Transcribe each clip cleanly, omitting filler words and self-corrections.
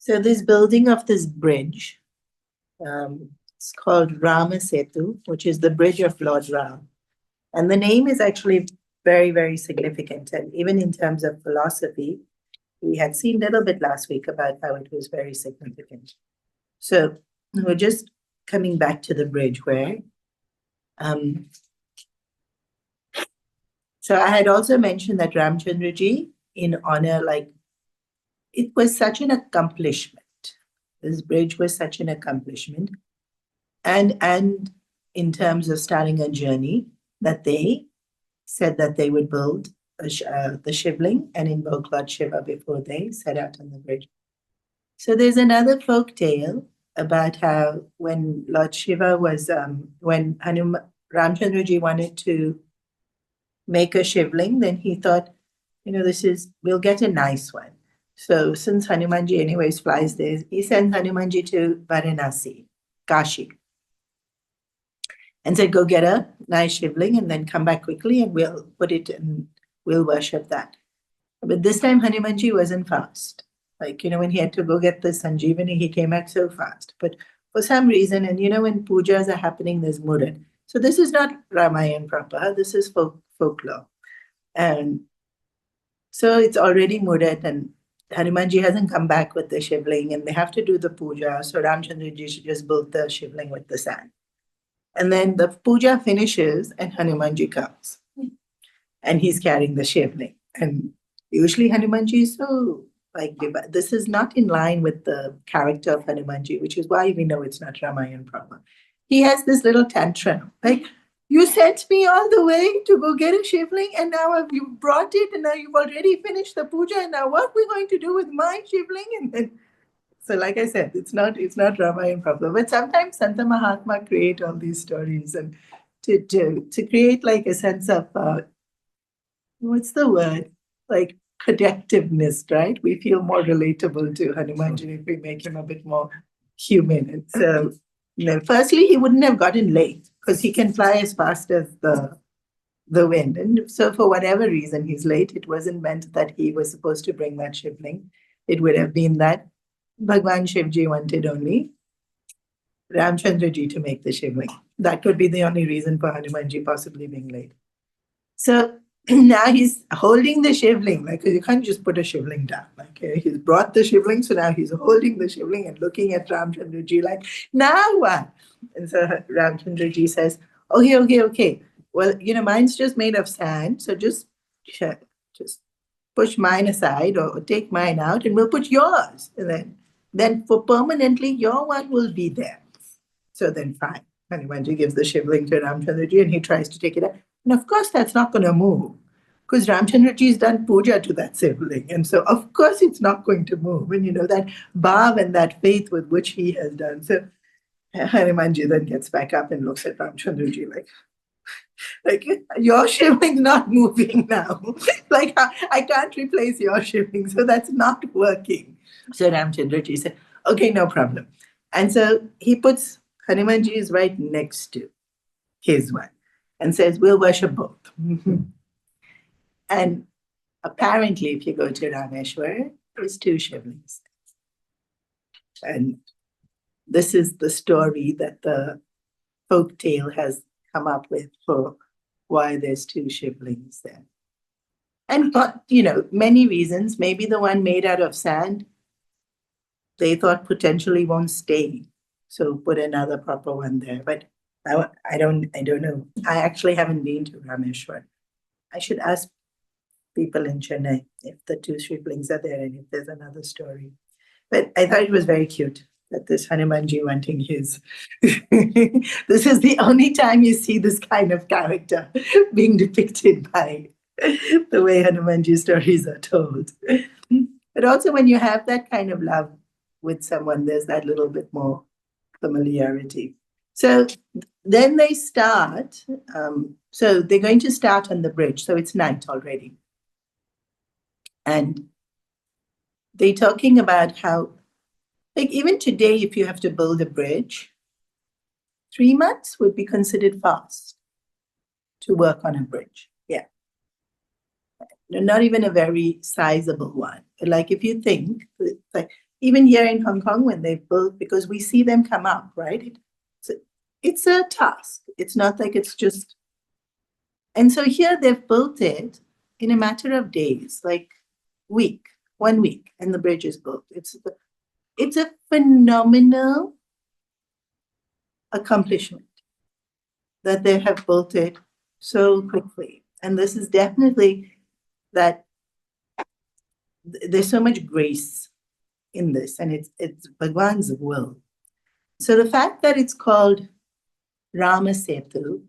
So this building of this bridge, it's called Rama Setu, which is the bridge of Lord Ram. And the name is actually very, very significant. And even in terms of philosophy, we had seen a little bit last week about how it was very significant. So we're just coming back to the bridge where, so I had also mentioned that Ramchandraji, in honor, like, it was such an accomplishment. This bridge was such an accomplishment. And in terms of starting a journey, that they said that they would build the Shivling and invoke Lord Shiva before they set out on the bridge. So there's another folk tale about how when Lord Shiva was, when Ramchandraji wanted to make a Shivling, then he thought, we'll get a nice one. So since Hanumanji anyways flies there, he sends Hanumanji to Varanasi, Kashi, and said, go get a nice Shivling and then come back quickly and we'll put it and we'll worship that. But this time Hanumanji wasn't fast. Like, when he had to go get the Sanjeevani, he came back so fast. But for some reason, and when pujas are happening, there's murat. So this is not Ramayana proper, this is folklore. And so it's already murat and Hanumanji hasn't come back with the Shivling and they have to do the puja. So Ramchandraji just built the Shivling with the sand. And then the puja finishes and Hanumanji comes. And he's carrying the Shivling. And usually Hanumanji is so, this is not in line with the character of Hanumanji, which is why we know it's not Ramayana proper. He has this little tantrum. You sent me all the way to go get a Shivling and now you brought it and now you've already finished the puja and now what we're going to do with my Shivling? And then, so like I said, it's not Ramayana proper. But sometimes Santa Mahatma create all these stories and to create like a sense of, what's the word? Like connectiveness, right? We feel more relatable to Hanumanji if we make him a bit more human. And so, firstly, he wouldn't have gotten late because he can fly as fast as the wind. And so for whatever reason, he's late. It wasn't meant that he was supposed to bring that Shivling. It would have been that Bhagwan Shivji wanted only Ramchandraji to make the Shivling. That could be the only reason for Hanumanji possibly being late. So now he's holding the Shivling, you can't just put a Shivling down. He's brought the Shivling, so now he's holding the Shivling and looking at Ramchandraji now what? And so Ramchandraji says, okay. Well, mine's just made of sand, so just push mine aside or take mine out and we'll put yours. And then for permanently, your one will be there. So then fine. Hanumanji gives the Shivling to Ramchandraji and he tries to take it out. And of course, that's not going to move because Ramchandraji has done puja to that Shivling. And so, of course, it's not going to move. And, that bhav and that faith with which he has done. So, Hanumanji then gets back up and looks at Ramchandraji your Shivling's not moving now. I can't replace your Shivling. So, that's not working. So, Ramchandraji said, okay, no problem. And so, he puts Hanumanji is right next to his one. And says, we'll worship both. And apparently, if you go to Rameshwar, there's two Shivlings. And this is the story that the folk tale has come up with for why there's two Shivlings there. And, many reasons. Maybe the one made out of sand, they thought potentially won't stay. So put another proper one there. But I don't know. I actually haven't been to Rameshwar. I should ask people in Chennai if the two Shivlings are there and if there's another story. But I thought it was very cute that this Hanumanji wanting his. This is the only time you see this kind of character being depicted by the way Hanumanji stories are told. But also when you have that kind of love with someone, there's that little bit more familiarity. So then they start, so they're going to start on the bridge. So it's night already. And they're talking about how, even today, if you have to build a bridge, 3 months would be considered fast to work on a bridge. Yeah. Not even a very sizable one. But if you think, even here in Hong Kong, when they've built, because we see them come up, right? It's a task. It's not like it's just. And so here they've built it in a matter of days, like 1 week, and the bridge is built. It's a phenomenal accomplishment that they have built it so quickly. And this is definitely that there's so much grace in this, and it's Bhagwan's will. So the fact that it's called Rama Setu,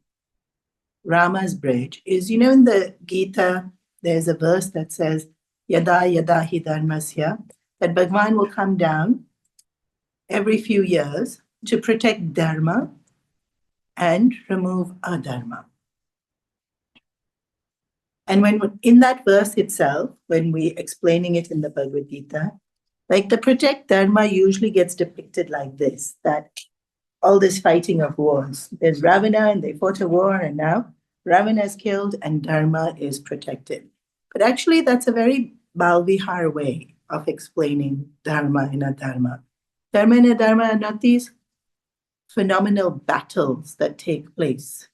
Rama's bridge, is, in the Gita, there's a verse that says, Yada Yada Hi Dharmasya, that Bhagwan will come down every few years to protect Dharma and remove adharma. And when in that verse itself, when we explaining it in the Bhagavad Gita, like the protect Dharma usually gets depicted like this, that all this fighting of wars. There's Ravana and they fought a war, and now Ravana is killed and Dharma is protected. But actually that's a very Balvihar way of explaining Dharma and Adharma. Dharma and Adharma are not these phenomenal battles that take place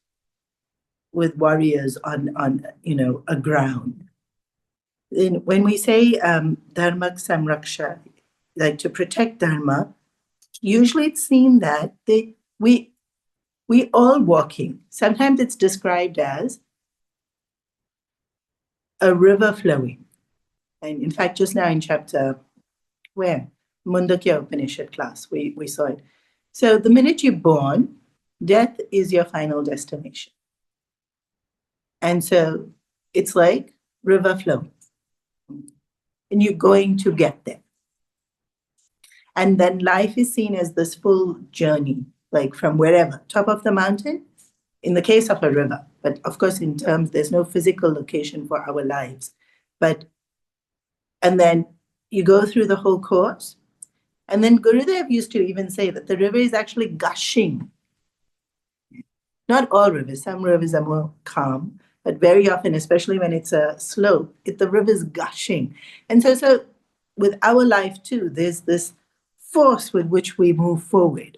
with warriors on a ground. When we say Dharma Samraksha, like to protect Dharma, usually it's seen that we all walking. Sometimes it's described as a river flowing. And in fact, just now in chapter Mundakya Upanishad class, we saw it. So the minute you're born, death is your final destination. And so it's like river flowing. And you're going to get there. And then life is seen as this full journey, like from wherever, top of the mountain, in the case of a river. But of course, in terms, there's no physical location for our lives. And then you go through the whole course. And then Gurudev used to even say that the river is actually gushing. Not all rivers, some rivers are more calm, but very often, especially when it's a slope, the river is gushing. And so with our life too, there's this force with which we move forward.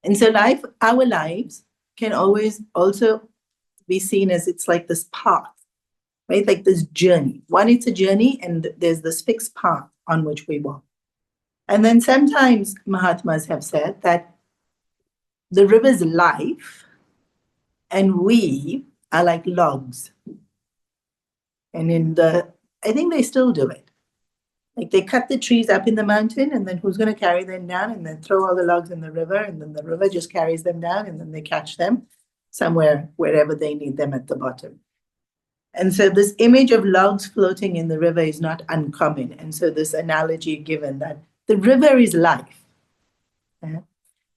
And so our lives can always also be seen as it's like this path, right? Like this journey. One, it's a journey, and there's this fixed path on which we walk. And then sometimes Mahatmas have said that the river's life and we are like logs. And I think they still do it. Like they cut the trees up in the mountain, and then who's going to carry them down, and then throw all the logs in the river, and then the river just carries them down, and then they catch them somewhere, wherever they need them at the bottom. And so this image of logs floating in the river is not uncommon. And so this analogy given that the river is life.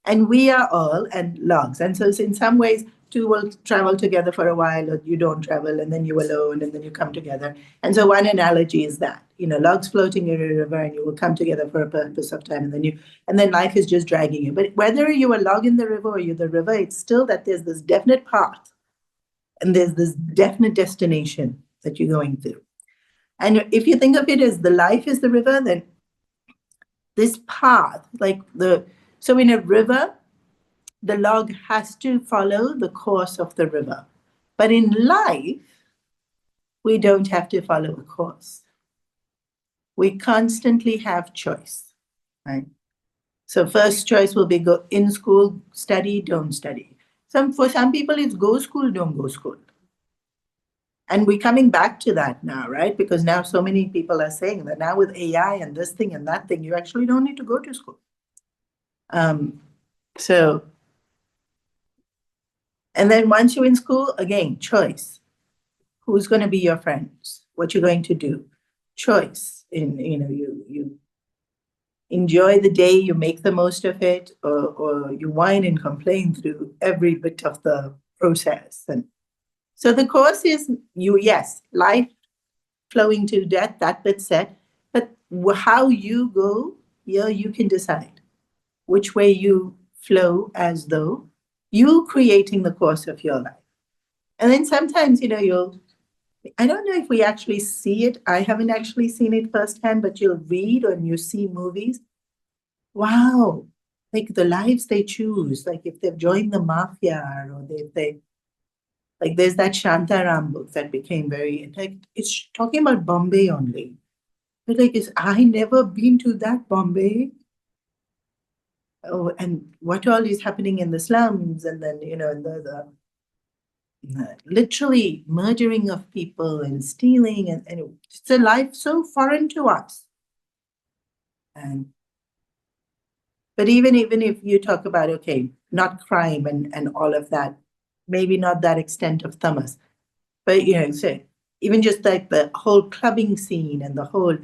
And we are all and logs. And so in some ways, two will travel together for a while, or you don't travel, and then you alone, and then you come together. And so one analogy is that, logs floating in a river, and you will come together for a purpose of time, and then life is just dragging you. But whether you're a log in the river or you're the river, it's still that there's this definite path, and there's this definite destination that you're going through. And if you think of it as the life is the river, then this path, so in a river, the log has to follow the course of the river. But in life, we don't have to follow a course. We constantly have choice, right? So first choice will be go in school, study, don't study. For some people, it's go school, don't go school. And we're coming back to that now, right? Because now so many people are saying that now with AI and this thing and that thing, you actually don't need to go to school. And then once you're in school, again, choice. Who's going to be your friends? What you're going to do? Choice. You enjoy the day, you make the most of it, or you whine and complain through every bit of the process. And so the course is life flowing to death, that bit set, but how you go, you can decide which way you flow, as though you creating the course of your life. And then sometimes, you'll I don't know if we actually see it. I haven't actually seen it firsthand, but you'll read and you see movies. Wow, like the lives they choose, like if they've joined the mafia or they like there's that Shantaram book that became very like it's talking about Bombay only. But like is I never been to that Bombay. Oh, and what all is happening in the slums, and then literally murdering of people and stealing, and it's a life so foreign to us. And but even if you talk about okay, not crime and all of that, maybe not that extent of tamas, but so even just like the whole clubbing scene and the whole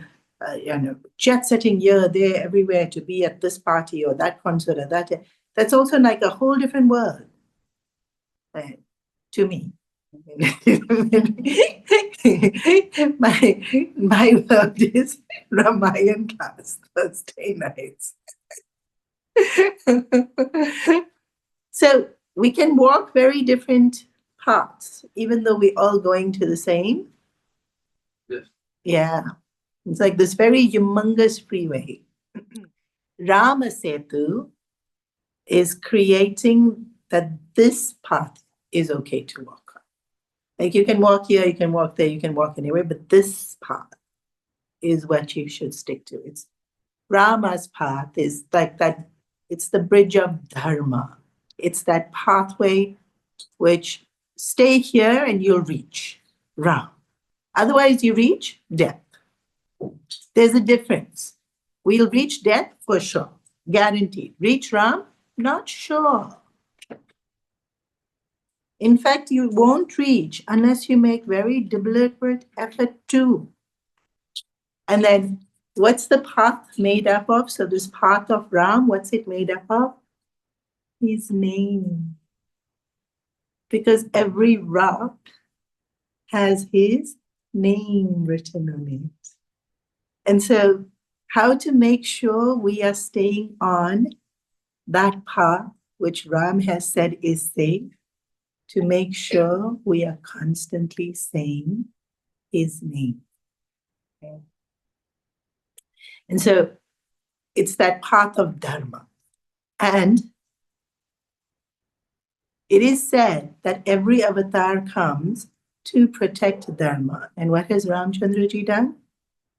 jet setting here, there, everywhere to be at this party or that concert or that's also like a whole different world uh, to me. my world is Ramayana class Thursday nights. So we can walk very different paths, even though we're all going to the same. Yes. Yeah. It's like this very humongous freeway. Rama Setu is creating that this path is okay to walk on. Like you can walk here, you can walk there, you can walk anywhere, but this path is what you should stick to. It's Rama's path is like that, it's the bridge of Dharma. It's that pathway which stay here and you'll reach Ram. Otherwise, you reach death. There's a difference. We'll reach death for sure, guaranteed. Reach Ram, not sure. In fact, you won't reach unless you make very deliberate effort too. And then what's the path made up of? So this path of Ram, what's it made up of? His name. Because every rock has his name written on it. And so how to make sure we are staying on that path which Ram has said is safe, to make sure we are constantly saying his name. Okay. And so it's that path of Dharma. And it is said that every avatar comes to protect Dharma. And what has Ramchandraji done?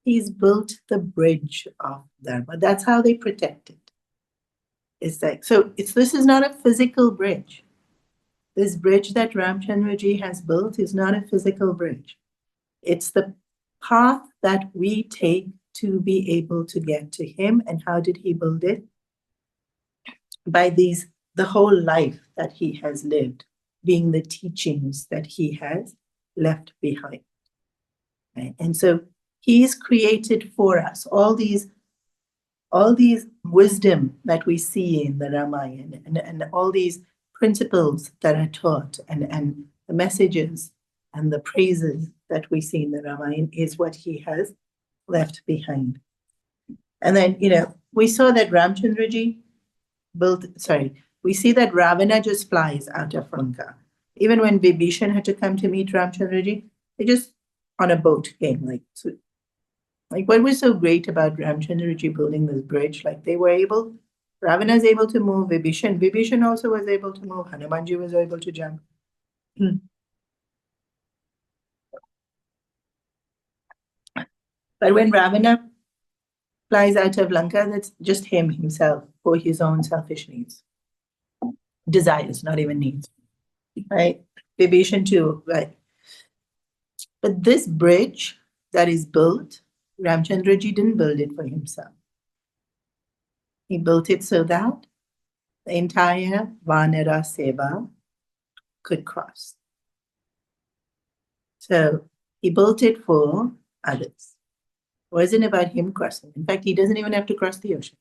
He's built the bridge of Dharma. That's how they protect it. It's like, so this is not a physical bridge. This bridge that Ramchandraji has built is not a physical bridge. It's the path that we take to be able to get to him. And how did he build it? By the whole life that he has lived, being the teachings that he has left behind. Right? And so he's created for us all these wisdom that we see in the Ramayana and all these principles that are taught and the messages and the praises that we see in the Ramayana is what he has left behind. And then, we saw that Ramchandraji we see that Ravana just flies out of Lanka. Even when Vibhishan had to come to meet Ramchandraji, they just on a boat came. Like what was so great about Ramchandraji building this bridge? Like Ravana is able to move, Vibhishan also was able to move, Hanumanji was able to jump. But when Ravana flies out of Lanka, that's just himself for his own selfish needs. Desires, not even needs. Right? Vibhishan too, right? But this bridge that is built, Ramchandraji didn't build it for himself. He built it so that the entire Vanara Seva could cross. So he built it for others. It wasn't about him crossing. In fact, he doesn't even have to cross the ocean.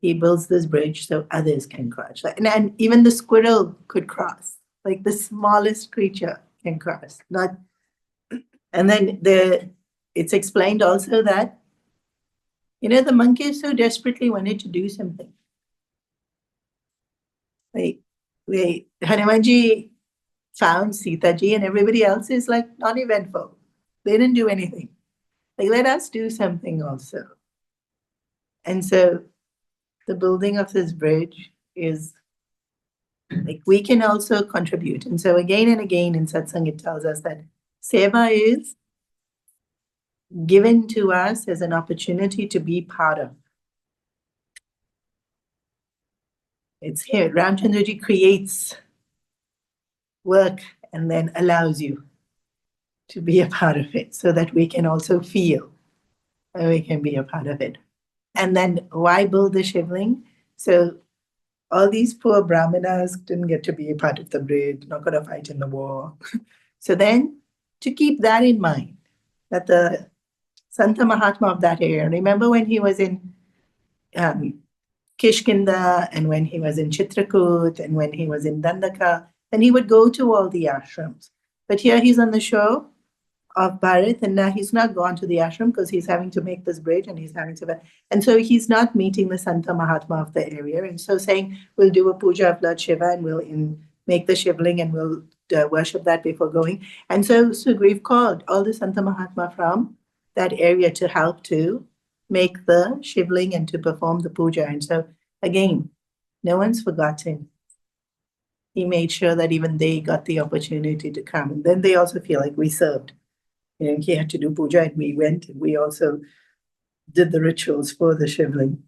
He builds this bridge so others can cross. And even the squirrel could cross. Like the smallest creature can cross. And then it's explained also that, the monkey so desperately wanted to do something. Hanumanji found Sita Ji, and everybody else is like non-eventful. They didn't do anything. Like, let us do something also. And so the building of this bridge is like we can also contribute. And so again and again in satsang, it tells us that seva is given to us as an opportunity to be part of. It's here. Ramchandraji creates work and then allows you to be a part of it so that we can also feel that we can be a part of it. And then why build the shivling? So all these poor brahmanas didn't get to be a part of the bridge, not going to fight in the war. So then to keep that in mind, that the Santa Mahatma of that area, remember when he was in Kishkinda and when he was in Chitrakoot and when he was in Dandaka, then he would go to all the ashrams. But here he's on the shore of Bharat, and now he's not gone to the ashram because he's having to make this bridge and he's having to, and so he's not meeting the Santa Mahatma of the area. And so saying, we'll do a puja of Lord Shiva and we'll make the shivling and we'll worship that before going. And so Sugriv called all the Santa Mahatma from that area to help to make the shivling and to perform the puja. And so again, no one's forgotten. He made sure that even they got the opportunity to come. And then they also feel like we served. You know, he had to do puja and we went and we also did the rituals for the shivling.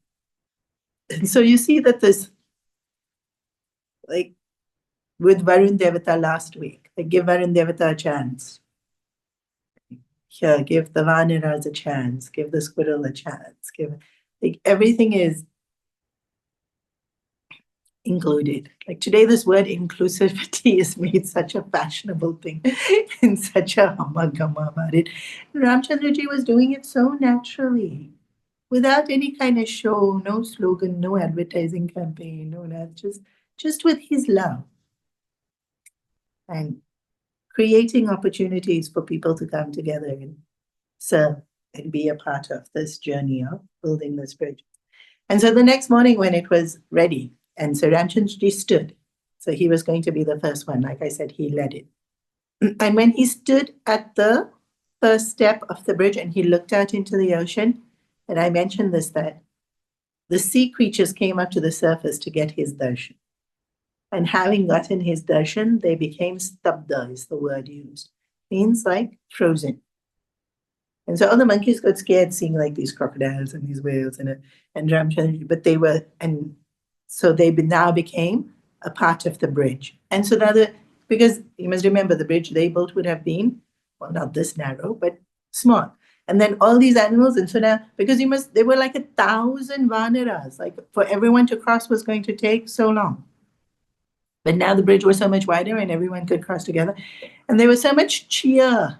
And so you see that this, like with Varun Devata last week, like give Varun Devata a chance. Here, give the Vanaras a chance, give the squirrel a chance, give, like everything is included. Like today, this word inclusivity is made such a fashionable thing and such a hamagama about it. Ramchandraji was doing it so naturally, without any kind of show, no slogan, no advertising campaign, no that, just with his love and creating opportunities for people to come together and serve and be a part of this journey of building this bridge. And so the next morning when it was ready, and so Ramchandraji stood, so he was going to be the first one. Like I said, he led it. And when he stood at the first step of the bridge and he looked out into the ocean, and I mentioned this, that the sea creatures came up to the surface to get his darshan. And having gotten his darshan, they became stabda, is the word used. Means like frozen. And so all the monkeys got scared seeing like these crocodiles and these whales and Ramchandraji, but they were, and so they now became a part of the bridge. And so now because you must remember the bridge they built would have been, well, not this narrow, but small. And then all these animals, and so now, because there were like 1,000 vanaras, like for everyone to cross was going to take so long. But now the bridge was so much wider and everyone could cross together. And there was so much cheer.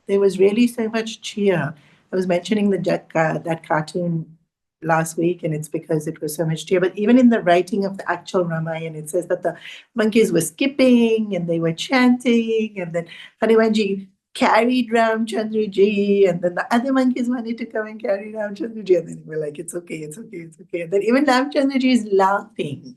There was really so much cheer. I was mentioning that cartoon last week, and it's because it was so much cheer. But even in the writing of the actual Ramayana, it says that the monkeys were skipping and they were chanting, and then Hanumanji carried Ramchandraji, and then the other monkeys wanted to come and carry Ramchandraji, and then they were like, it's okay, it's okay, it's okay. And then even Ramchandraji is laughing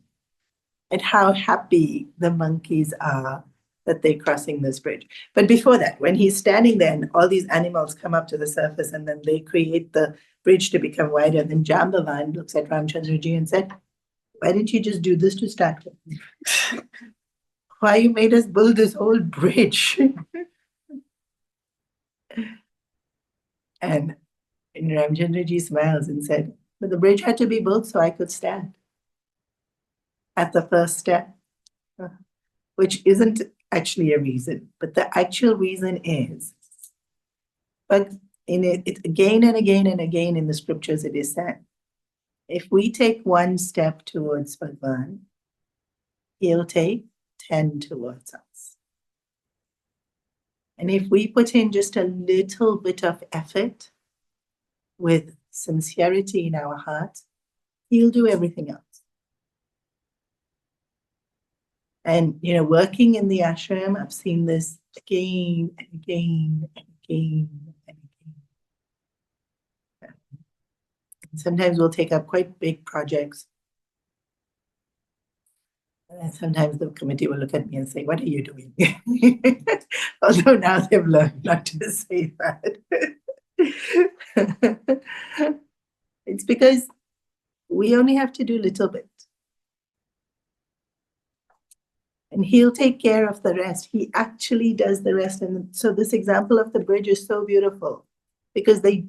at how happy the monkeys are that they're crossing this bridge. But before that, when he's standing there and all these animals come up to the surface and then they create the bridge to become wider, then Jambavan looks at Ramchandraji and said, why didn't you just do this to start with? Why you made us build this whole bridge? And Ramchandraji smiles and said, but the bridge had to be built so I could stand at the first step, which isn't actually a reason, but the actual reason is, but in it again and again and again in the scriptures it is said, if we take one step towards Bhagwan, he'll take 10 towards us. And if we put in just a little bit of effort with sincerity in our hearts, he'll do everything else. And, working in the ashram, I've seen this again and again and again and again. And sometimes we'll take up quite big projects. And sometimes the committee will look at me and say, "What are you doing?" Although now they've learned not to say that. It's because we only have to do a little bit. And he'll take care of the rest. He actually does the rest. And so this example of the bridge is so beautiful because they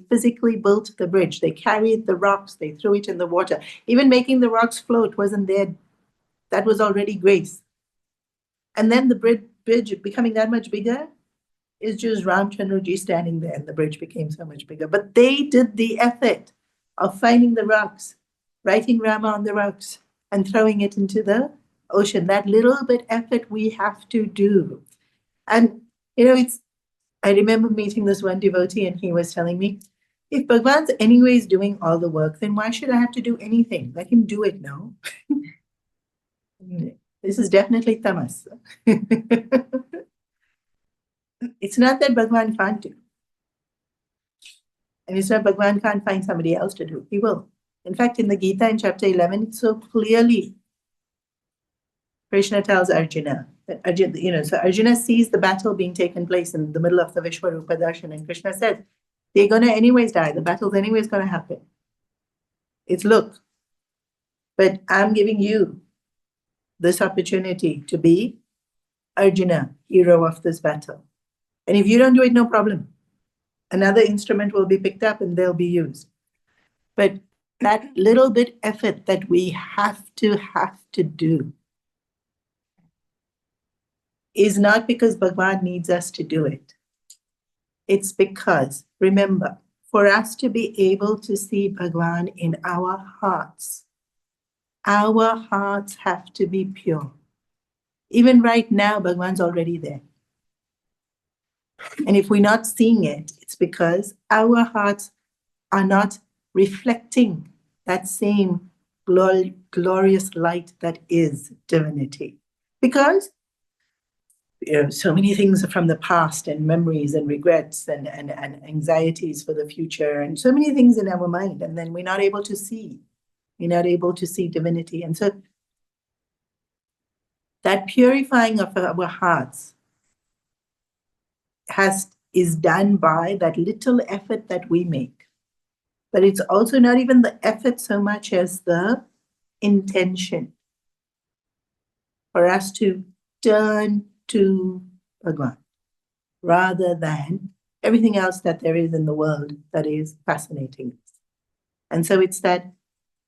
physically built the bridge. They carried the rocks, they threw it in the water. Even making the rocks float wasn't there. That was already grace. And then the bridge becoming that much bigger is just Ramchandraji standing there and the bridge became so much bigger. But they did the effort of finding the rocks, writing Rama on the rocks and throwing it into the ocean. That little bit effort we have to do. And, I remember meeting this one devotee and he was telling me, if Bhagwan's anyways doing all the work, then why should I have to do anything? Let him do it, no? This is definitely tamas. It's not that Bhagwan can't do. And it's not Bhagwan can't find somebody else to do. He will. In fact, in the Gita in chapter 11, it's so clearly Krishna tells Arjuna that so Arjuna sees the battle being taken place in the middle of the Vishwarupa Darshan, and Krishna says, they're going to anyways die. The battle's anyways going to happen. It's look, but I'm giving you this opportunity to be Arjuna, hero of this battle. And if you don't do it, no problem. Another instrument will be picked up and they'll be used. But that little bit effort that we have to do is not because Bhagwan needs us to do it. It's because, remember, for us to be able to see Bhagwan in our hearts have to be pure. Even right now, Bhagwan's already there. And if we're not seeing it, it's because our hearts are not reflecting that same glorious light that is divinity. Because so many things are from the past and memories and regrets and anxieties for the future and so many things in our mind. And then we're not able to see. We're not able to see divinity. And so that purifying of our hearts is done by that little effort that we make. But it's also not even the effort so much as the intention for us to turn to Bhagwan rather than everything else that there is in the world that is fascinating us. And so it's that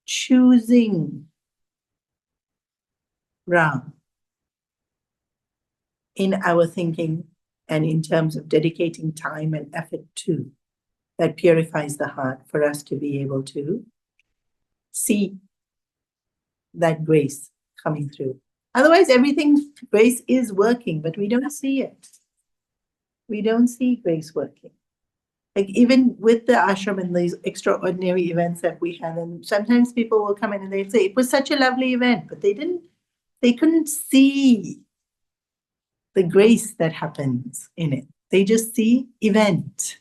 choosing Ram in our thinking and in terms of dedicating time and effort to, that purifies the heart for us to be able to see that grace coming through. Otherwise, grace is working, but we don't see it. We don't see grace working. Like even with the ashram and these extraordinary events that we had, and sometimes people will come in and they'll say, it was such a lovely event, but they couldn't see the grace that happens in it. They just see event.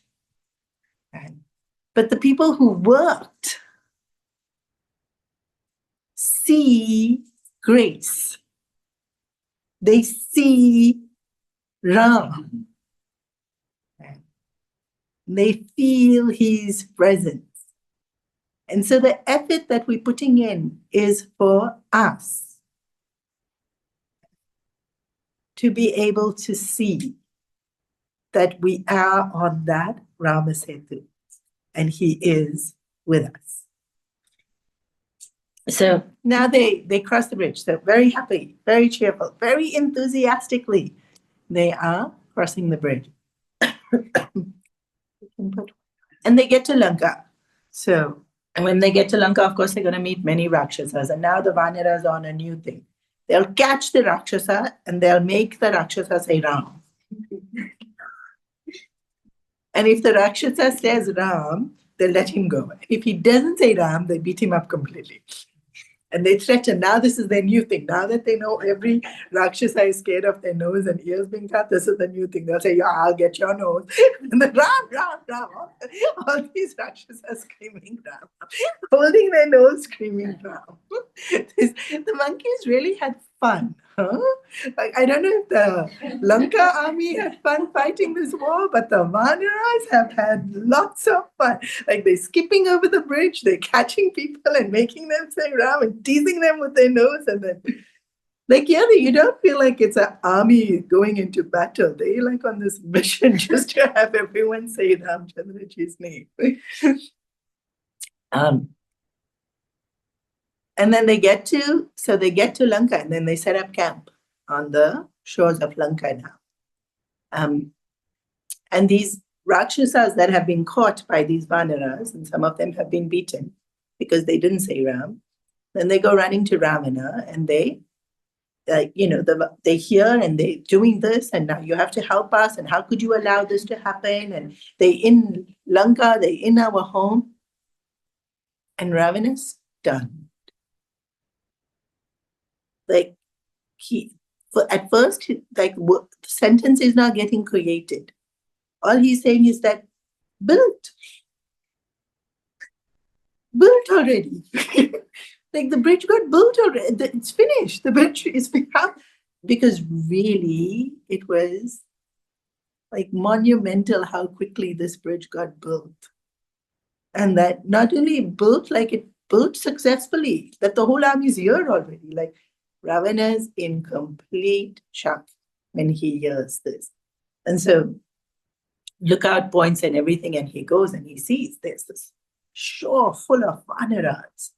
But the people who worked see grace. They see Ram. They feel his presence. And so the effort that we're putting in is for us to be able to see that we are on that Rama Setu and he is with us. So now they cross the bridge. So very happy, very cheerful, very enthusiastically, they are crossing the bridge. And they get to Lanka. So when they get to Lanka, of course, they're going to meet many Rakshasas. And now the Vanaras are on a new thing. They'll catch the Rakshasa and they'll make the Rakshasa say Ram. And if the Rakshasa says Ram, they'll let him go. If he doesn't say Ram, they beat him up completely. And they threaten. Now this is their new thing. Now that they know every Rakshasa is scared of their nose and ears being cut, this is the new thing. They'll say, yeah, I'll get your nose. And then Ram, Ram, Ram. All these Rakshasas screaming Ram, holding their nose, screaming Ram. The monkeys really had fun. Huh? Like, I don't know if the Lanka army had fun fighting this war, but the Vanaras have had lots of fun. Like they're skipping over the bridge, they're catching people and making them say Ram and teasing them with their nose. And then, like, yeah, you don't feel like it's an army going into battle. They're like on this mission just to have everyone say Ram Chandraji's name. And then they get to Lanka, and then they set up camp on the shores of Lanka now. And these Rakshasas that have been caught by these Vanaras, and some of them have been beaten because they didn't say Ram, then they go running to Ravana, and they hear and they're doing this, and now you have to help us, and how could you allow this to happen? And they in Lanka, they in our home, and Ravana's done. Like at first, the sentence is not getting created. All he's saying is that built already. Like the bridge got built already. It's finished. The bridge is up, because really it was like monumental how quickly this bridge got built. And that not only built, like it built successfully, that the whole army is here already. Like Ravana's in complete shock when he hears this. And so lookout points and everything, and he goes and he sees there's this shore full of Vanaras.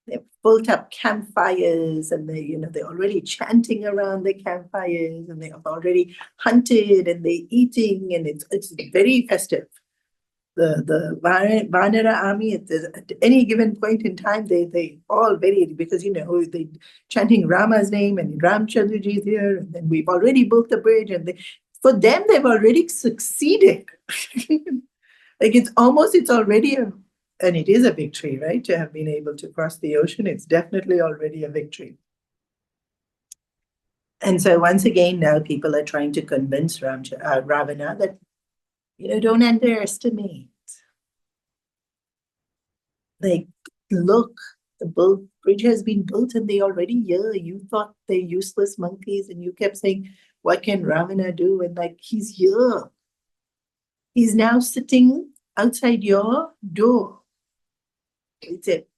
They've built up campfires, and they're already chanting around the campfires, and they have already hunted, and they're eating, and it's very festive. The Vanara army at any given point in time, they all very, because they chanting Rama's name and Ram Chandraji is here, and then we've already built the bridge, and for them they've already succeeded. Like it's already and it is a victory, right? To have been able to cross the ocean, it's definitely already a victory. And so once again, now people are trying to convince Ravana that, don't underestimate. Like, look, the bridge has been built and they already here. You thought they're useless monkeys, and you kept saying, what can Ravana do? And like, he's here. He's now sitting outside your door. It's it.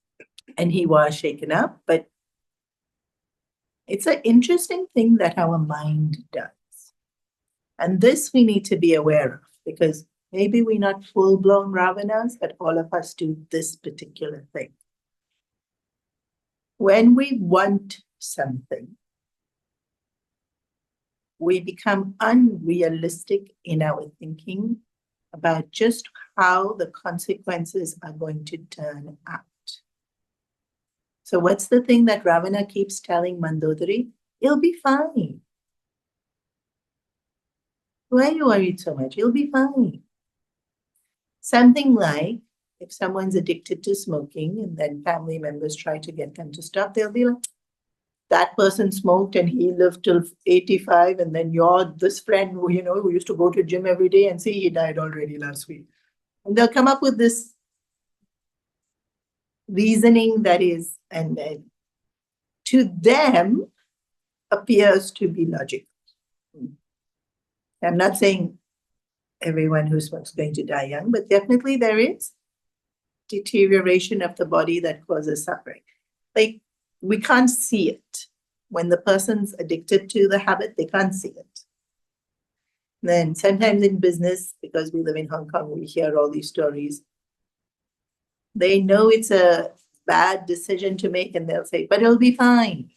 And he was shaken up, but it's an interesting thing that our mind does. And this we need to be aware of, because maybe we're not full-blown Ravanas, but all of us do this particular thing. When we want something, we become unrealistic in our thinking about just how the consequences are going to turn out. So what's the thing that Ravana keeps telling Mandodari? It'll be fine. Why are you worried so much? It'll be fine. Something like, if someone's addicted to smoking and then family members try to get them to stop, they'll be like, that person smoked and he lived till 85, and then you're this friend who used to go to gym every day, and see, he died already last week. And they'll come up with this reasoning that is, and to them appears to be logical. I'm not saying everyone who smokes is going to die young, but definitely there is deterioration of the body that causes suffering. Like, we can't see it. When the person's addicted to the habit, they can't see it. Then sometimes in business, because we live in Hong Kong, we hear all these stories. They know it's a bad decision to make, and they'll say, but it'll be fine.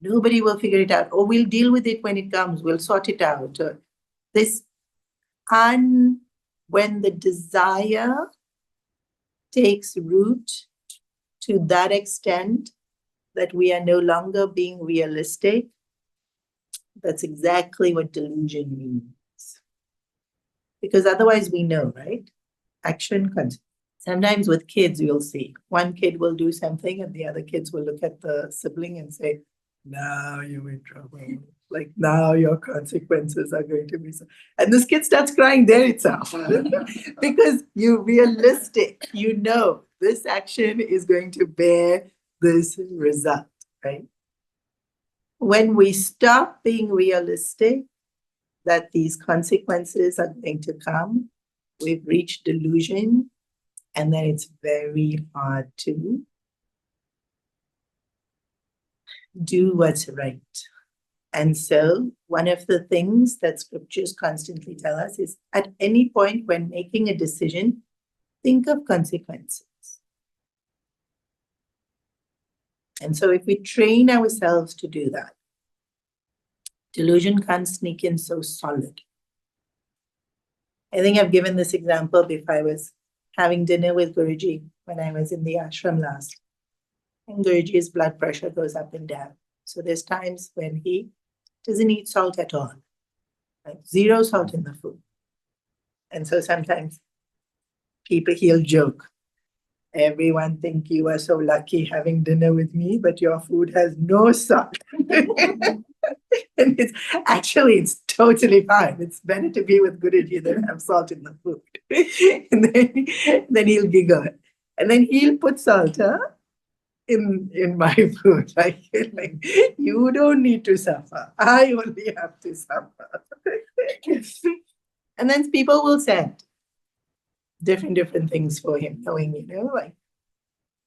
Nobody will figure it out. Or we'll deal with it when it comes. We'll sort it out. Or when the desire takes root to that extent that we are no longer being realistic, that's exactly what delusion means. Because otherwise we know, right? Action, consequence. Sometimes with kids, you'll see one kid will do something and the other kids will look at the sibling and say, now you're in trouble. Like now your consequences are going to be so. And this kid starts crying there itself because you're realistic. You know this action is going to bear this result, right? When we stop being realistic that these consequences are going to come, we've reached delusion, and then it's very hard to do what's right. And so one of the things that scriptures constantly tell us is at any point when making a decision, think of consequences. And so if we train ourselves to do that, delusion can't sneak in so solid. I think I've given this example before. I was having dinner with Guruji when I was in the ashram last. And Guruji's blood pressure goes up and down. So there's times when he doesn't eat salt at all, like zero salt in the food. And so sometimes he'll joke, everyone think you are so lucky having dinner with me, but your food has no salt. And it's totally fine. It's better to be with Guruji than have salt in the food. And then he'll giggle. And then he'll put salt in my food. Like, you don't need to suffer. I only have to suffer. And then people will send different things for him, knowing, like,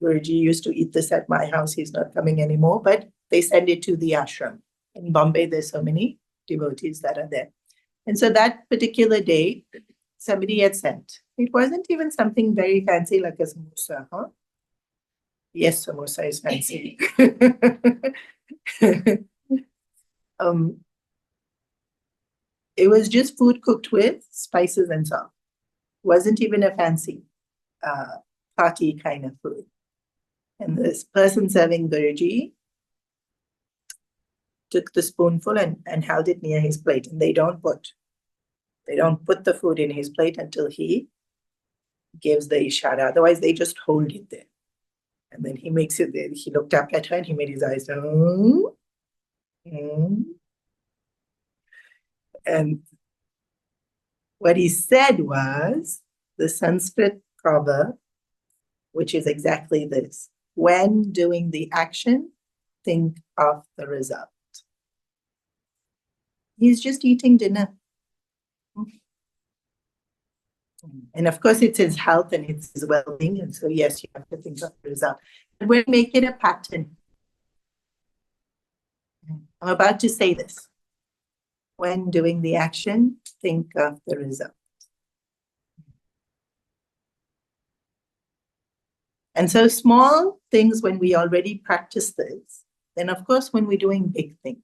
Guruji used to eat this at my house. He's not coming anymore, but they send it to the ashram. In Bombay, there's so many devotees that are there. And so that particular day, somebody had sent. It wasn't even something very fancy like a samosa, huh? Yes, samosa is fancy. It was just food cooked with spices and salt. Wasn't even a fancy party kind of food. And this person serving Guruji took the spoonful and held it near his plate. And they don't put the food in his plate until he gives the ishara. Otherwise, they just hold it there. And then he makes it there. He looked up at her and he made his eyes. And what he said was the Sanskrit proverb, which is exactly this. When doing the action, think of the result. He's just eating dinner. And of course, it's his health and it's his well-being. And so, yes, you have to think of the result. But we make it a pattern. I'm about to say this. When doing the action, think of the result. And so small things when we already practice this, then of course, when we're doing big things.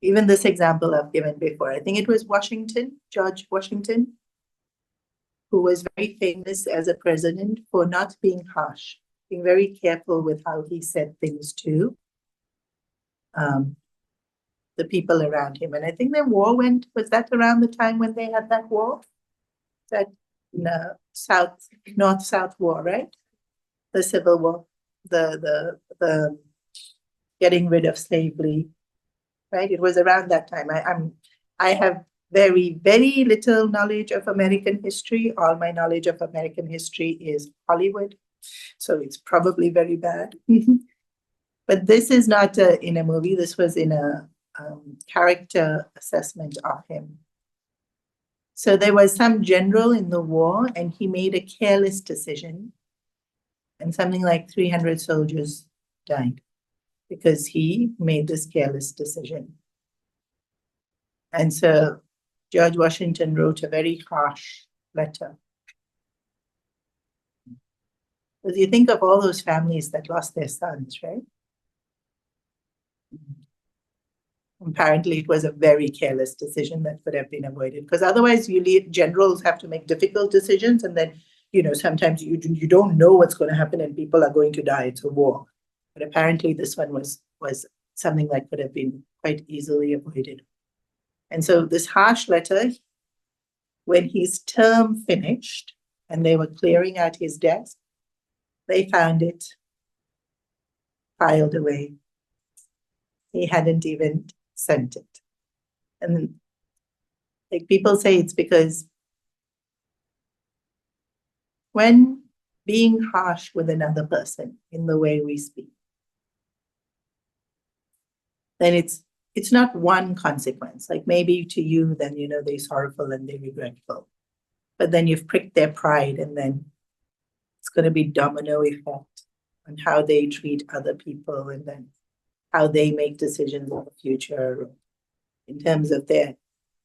Even this example I've given before, I think it was George Washington, who was very famous as a president for not being harsh, being very careful with how he said things to the people around him. And I think the war was that around the time when they had that war? That North-South war, right? The Civil War, the getting rid of slavery, right? It was around that time. I have very, very little knowledge of American history. All my knowledge of American history is Hollywood. So it's probably very bad. But this is not in a movie. This was in a character assessment of him. So there was some general in the war and he made a careless decision. And something like 300 soldiers died because he made this careless decision. And so George Washington wrote a very harsh letter. Because you think of all those families that lost their sons, right? Apparently, it was a very careless decision that could have been avoided. Because otherwise, generals have to make difficult decisions, and then, sometimes you don't know what's going to happen, and people are going to die. It's a war. But apparently, this one was something that could have been quite easily avoided. And so, this harsh letter, when his term finished, and they were clearing out his desk, they found it filed away. He hadn't even sent it. And like people say, it's because when being harsh with another person in the way we speak, then it's not one consequence. Like maybe to you, then they're sorrowful and they're regretful. But then you've pricked their pride, and then it's going to be domino effect on how they treat other people, and then how they make decisions in the future in terms of their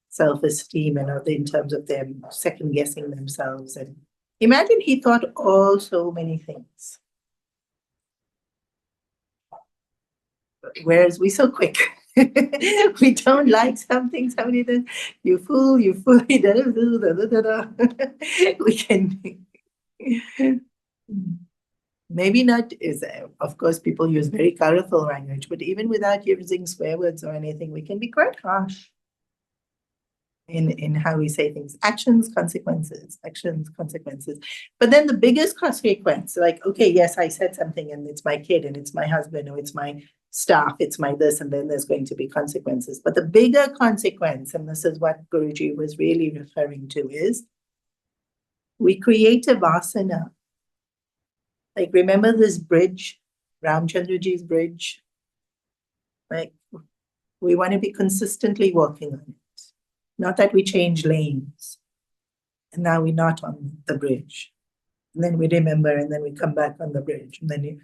self-esteem and in terms of them second-guessing themselves. And imagine he thought so many things. Whereas we're so quick. We don't like something, somebody does, you fool, you da, da, da, da. We can maybe not is of course people use very colorful language, but even without using swear words or anything, we can be quite harsh in how we say things. Actions, consequences. But then the biggest consequence, like, okay, yes, I said something and it's my kid and it's my husband or it's my staff, it's my this, and then there's going to be consequences. But the bigger consequence, and this is what Guruji was really referring to, is we create a vasana. Like, remember this bridge, Ramchandraji's bridge? Like, we want to be consistently working on it. Not that we change lanes and now we're not on the bridge. And then we remember and then we come back on the bridge. And then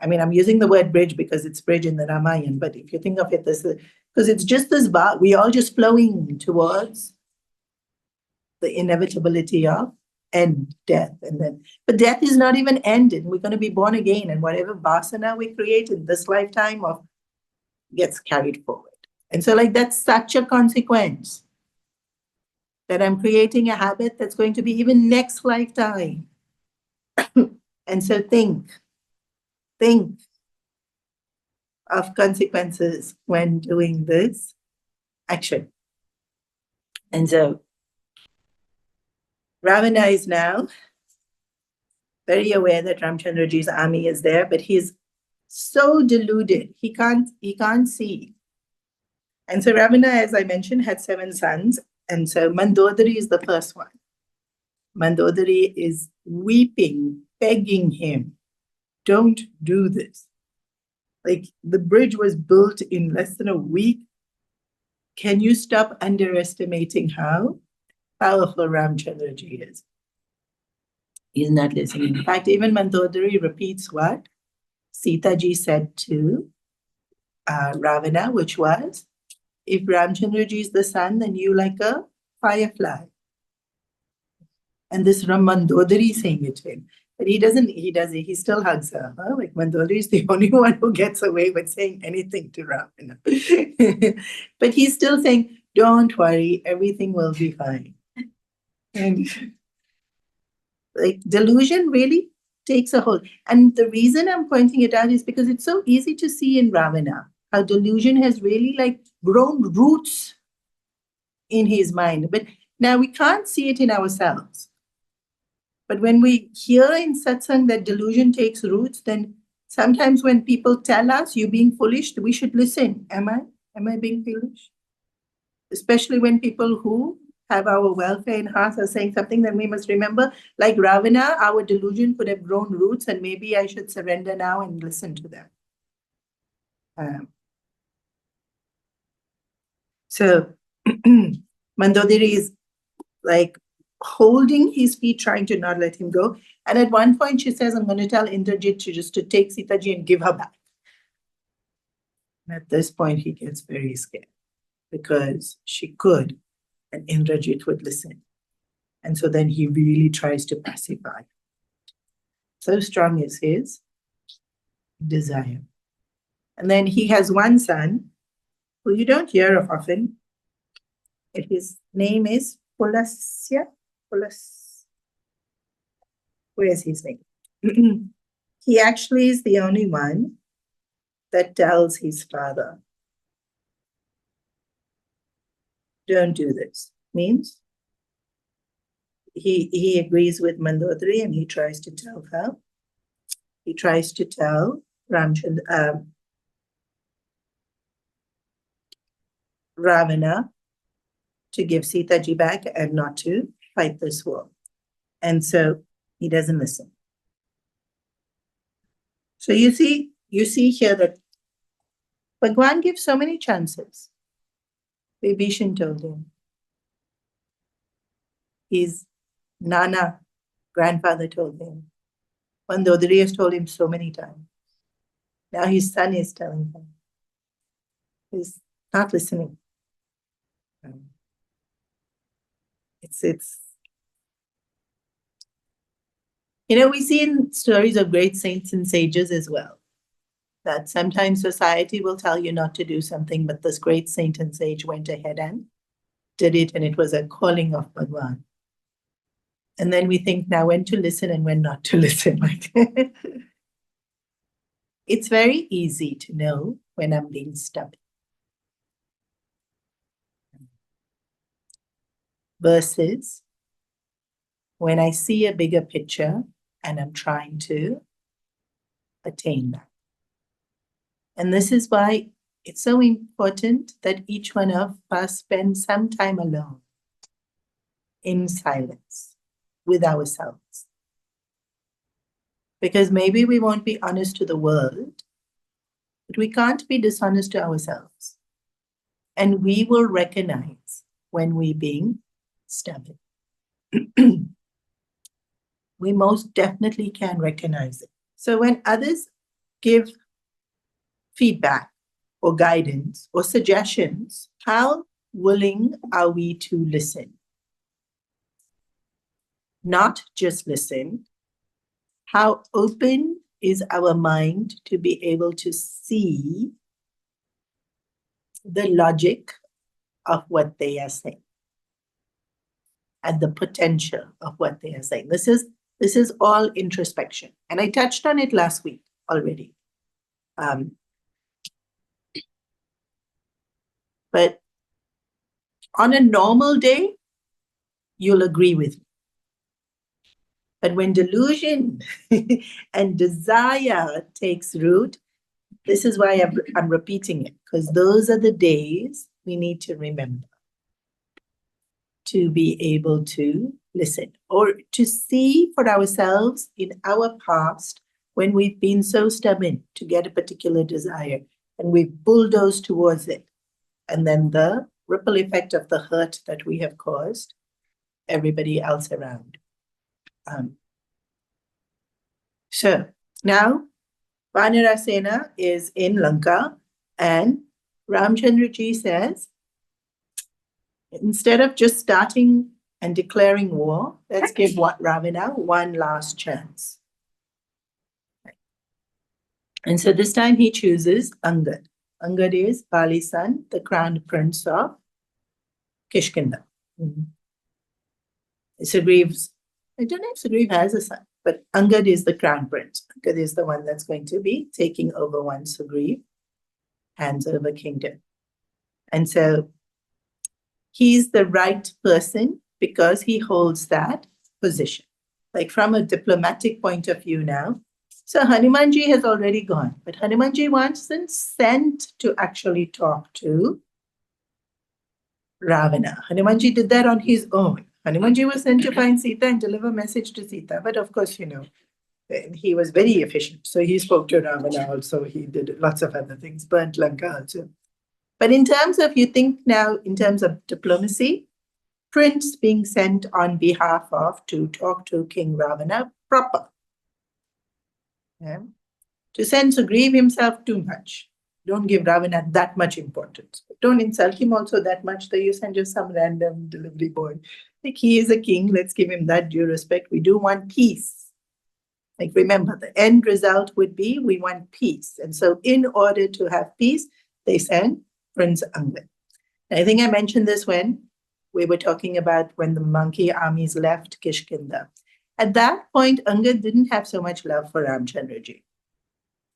I'm using the word bridge because it's bridge in the Ramayana, but if you think of it this, because it's just this bar, we all just flowing towards the inevitability of end, death. But death is not even ended. We're going to be born again, and whatever vasana we create in this lifetime gets carried forward. And so that's such a consequence that I'm creating a habit that's going to be even next lifetime. And so think of consequences when doing this action. And so Ravana is now very aware that Ramchandraji's army is there, but he's so deluded, he can't see. And so Ravana, as I mentioned, had 7 sons. And so Mandodari is the first one. Mandodari is weeping, begging him, don't do this. Like, the bridge was built in less than a week. Can you stop underestimating how powerful Ramchandraji is? He's not listening. In fact, even Mandodari repeats what Sitaji said to Ravana, which was, if Ramchandraji is the sun, then you like a firefly. And this Mandodari saying it to him. But he still hugs her. Huh? Like, Mandodari is the only one who gets away with saying anything to Ravana. But he's still saying, don't worry, everything will be fine. And like, delusion really takes a hold. And the reason I'm pointing it out is because it's so easy to see in Ravana how delusion has really grown roots in his mind. But now we can't see it in ourselves. But when we hear in satsang that delusion takes roots, then sometimes when people tell us you're being foolish, we should listen. Am I being foolish? Especially when people who have our welfare in heart are saying something, then we must remember, like Ravana, our delusion could have grown roots, and maybe I should surrender now and listen to them. So Mandodari is like holding his feet, trying to not let him go. And at one point she says, I'm going to tell Indrajit to take Sitaji and give her back. And at this point he gets very scared because she could, and Indrajit would listen. And so then he really tries to pacify. So strong is his desire. And then he has one son who you don't hear of often. His name is Pulasya. Where is his name? He actually is the only one that tells his father, don't do this. Means he agrees with Mandodari and he tries to tell her. He tries to tell Ravana to give Sita Ji back and not to fight this war. And so he doesn't listen. So you see here that Bhagwan gives so many chances. Vibhishan told him. His Nana, grandfather, told him. Mandodari has told him so many times. Now his son is telling him. He's not listening. It's we see in stories of great saints and sages as well, that sometimes society will tell you not to do something, but this great saint and sage went ahead and did it, and it was a calling of Bhagwan. And then we think now when to listen and when not to listen. It's very easy to know when I'm being stubborn. Versus when I see a bigger picture and I'm trying to attain that. And this is why it's so important that each one of us spend some time alone in silence with ourselves. Because maybe we won't be honest to the world, but we can't be dishonest to ourselves. And we will recognize when we're being stubborn. We most definitely can recognize it. So when others give feedback or guidance or suggestions, how willing are we to listen? Not just listen. How open is our mind to be able to see the logic of what they are saying and the potential of what they are saying? This is all introspection. And I touched on it last week already. But on a normal day, you'll agree with me. But when delusion and desire takes root, this is why I'm repeating it, because those are the days we need to remember to be able to listen or to see for ourselves in our past when we've been so stubborn to get a particular desire and we've bulldozed towards it. And then the ripple effect of the hurt that we have caused everybody else around. So now Vanarasena is in Lanka and Ramchandraji says, instead of just starting and declaring war, let's give Ravana one last chance. And so this time he chooses Angad. Angad is Bali's son, the crowned prince of Kishkinda. Sugriev's, I don't know if Sugriv has a son, but Angad is the crown prince. Angad is the one that's going to be taking over once Sugriv hands over kingdom. And so he's the right person because he holds that position. Like from a diplomatic point of view now. So Hanumanji has already gone, but Hanumanji wasn't sent to actually talk to Ravana. Hanumanji did that on his own. Hanumanji was sent to find Sita and deliver a message to Sita. But of course, he was very efficient. So he spoke to Ravana also. He did lots of other things, burnt Lanka also. But in terms of, you think now, in terms of diplomacy, Prince being sent on behalf of to talk to King Ravana proper. Yeah. To send Sugriv himself too much. Don't give Ravana that much importance. Don't insult him also that much that you send just some random delivery boy. Like he is a king, let's give him that due respect. We do want peace. Like remember, the end result would be we want peace. And so in order to have peace, they send Prince Angad. I think I mentioned this when we were talking about when the monkey armies left Kishkinda. At that point, Angad didn't have so much love for Ramchandraji.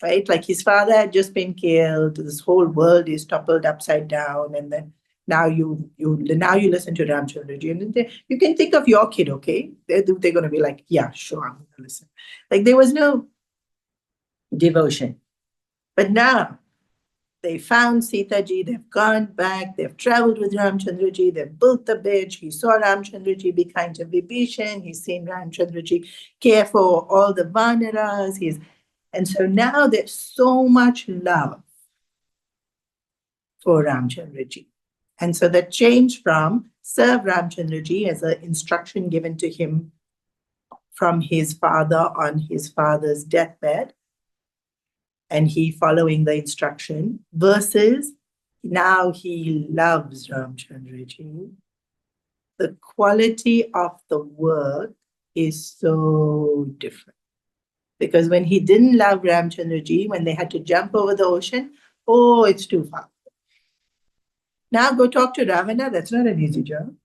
Right? Like his father had just been killed, this whole world is toppled upside down, and then now you listen to Ramchandraji, and then you can think of your kid, okay? They're going to be like, yeah, sure, I'm going to listen. Like there was no devotion. But now they found Sita ji, they've gone back, they've traveled with Ramchandraji, they've built the bridge. He saw Ramchandraji be kind to Vibhishan, he's seen Ramchandraji care for all the Vanaras, and so now there's so much love for Ramchandraji. And so that changed from serve Ramchandraji as an instruction given to him from his father on his father's deathbed, and he following the instruction, versus now he loves Ramchandraji. The quality of the work is so different. Because when he didn't love Ramchandraji, when they had to jump over the ocean, oh, it's too far. Now go talk to Ravana, that's not an easy job.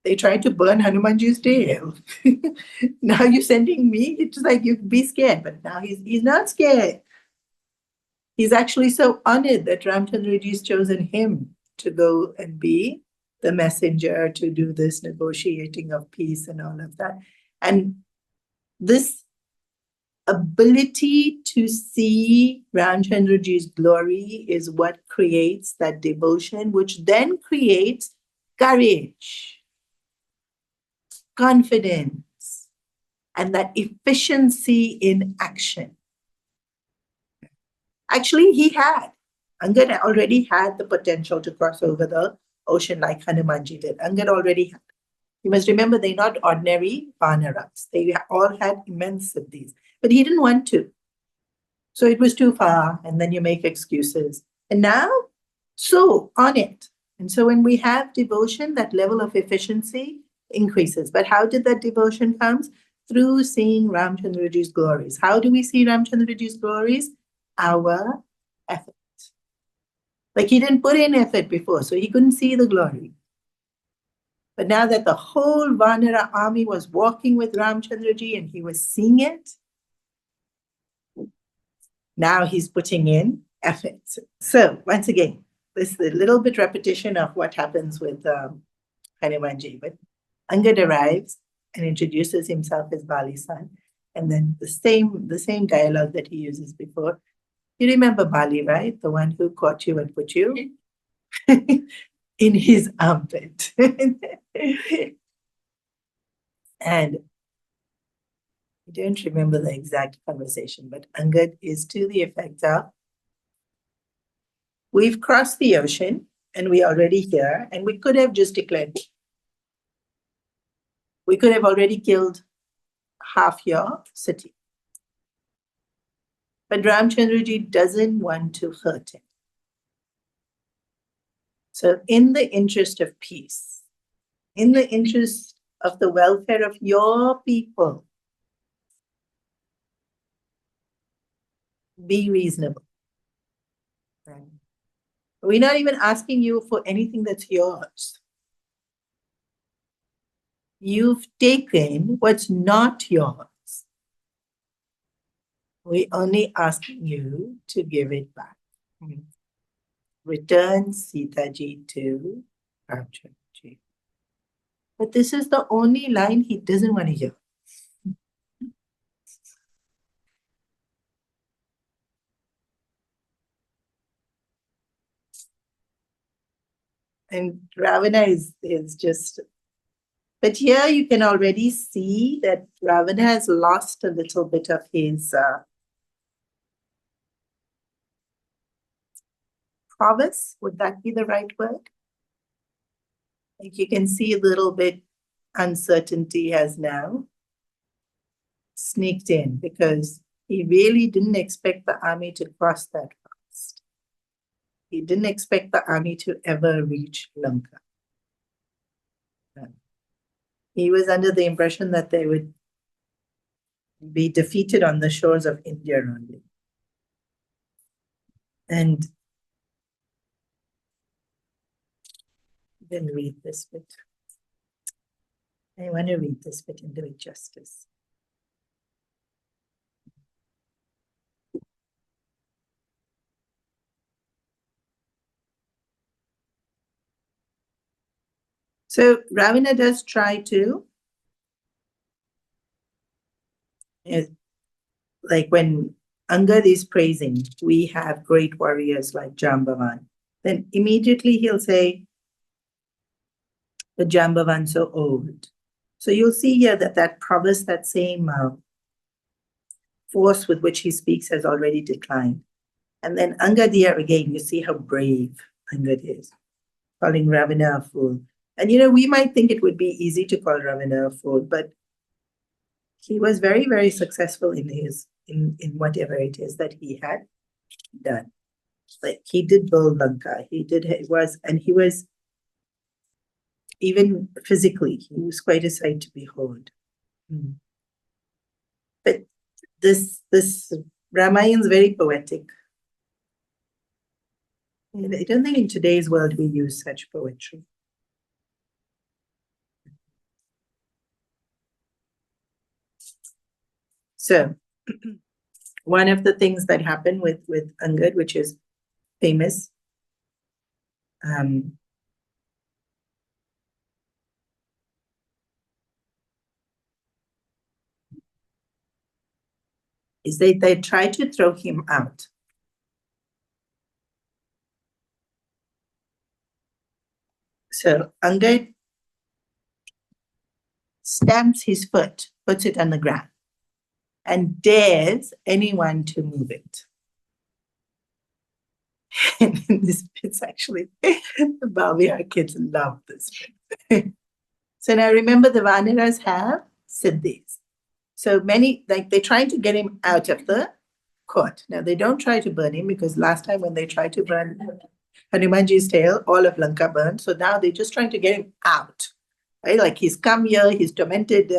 They tried to burn Hanumanji's tail. Now you're sending me, it's like you be scared, but now he's not scared. He's actually so honored that Ramchandraji has chosen him to go and be the messenger to do this negotiating of peace and all of that. And this ability to see Ramchandraji's glory is what creates that devotion, which then creates courage, confidence, and that efficiency in action. Actually, Angad already had the potential to cross over the ocean like Hanumanji did. Angad already had. You must remember, they're not ordinary Vanaras. They all had immense siddhis, but he didn't want to. So it was too far, and then you make excuses. And now, so on it. And so when we have devotion, that level of efficiency increases. But how did that devotion come? Through seeing Ramchandraji's glories. How do we see Ramchandraji's glories? Our effort. Like he didn't put in effort before, so he couldn't see the glory. But now that the whole Vanara army was walking with Ramchandraji and he was seeing it, now he's putting in effort. So once again, this is a little bit repetition of what happens with Hanumanji. But Angad arrives and introduces himself as Bali's son. And then the same dialogue that he uses before. You remember Bali, right? The one who caught you and put you in his armpit. And I don't remember the exact conversation, but Angad is to the effect of, we've crossed the ocean and we're already here, and we could have just declared, we could have already killed half your city. But Ramchandraji doesn't want to hurt him. So in the interest of peace, in the interest of the welfare of your people, be reasonable. We're not even asking you for anything that's yours. You've taken what's not yours. We're only asking you to give it back. Return Sitaji to Ramchandraji. But this is the only line he doesn't want to hear. And Ravana is just, but here you can already see that Ravana has lost a little bit of his prowess. Would that be the right word? Like you can see a little bit uncertainty has now sneaked in because he really didn't expect the army to cross that fast. He didn't expect the army to ever reach Lanka. He was under the impression that they would be defeated on the shores of India only. And then read this bit. I want to read this bit and do it justice. So Ravana does try to, like when Angad is praising, we have great warriors like Jambavan. Then immediately he'll say, the Jambavan so old. So you'll see here that that prowess, that same force with which he speaks has already declined. And then Angad here again, you see how brave Angad is, calling Ravana a fool. And we might think it would be easy to call Ravana a fool, but he was very, very successful in whatever it is that he had done. Like he did build Lanka. He was even physically, he was quite a sight to behold. But this Ramayana is very poetic. And I don't think in today's world we use such poetry. So one of the things that happened with Angad, which is famous, is they tried to throw him out. So Angad stamps his foot, puts it on the ground, and dares anyone to move it. And this bit's actually, the Bhavya kids love this bit. So now remember, the Vanaras have Siddhis. So many, like they're trying to get him out of the court. Now they don't try to burn him, because last time when they tried to burn Hanumanji's tail, all of Lanka burned. So now they're just trying to get him out. Right? Like he's come here, he's tormented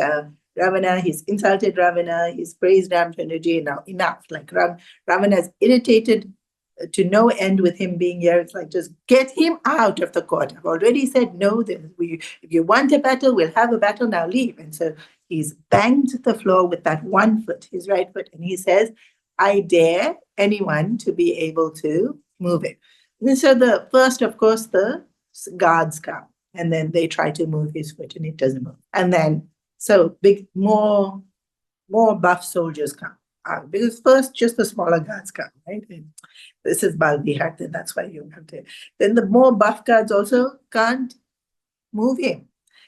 Ravana, he's insulted Ravana, he's praised Ramchandraji. Now enough. Like Ravana is irritated to no end with him being here. It's like, just get him out of the court. I've already said no. If you want a battle, we'll have a battle. Now leave. And so he's banged the floor with that one foot, his right foot, and he says, I dare anyone to be able to move it. And so the first, of course, the guards come, and then they try to move his foot, and it doesn't move. And then so more buff soldiers come. Because first just the smaller guards come, right? And this is Balbihar, then that's why you have to. Then the more buff guards also can't move him.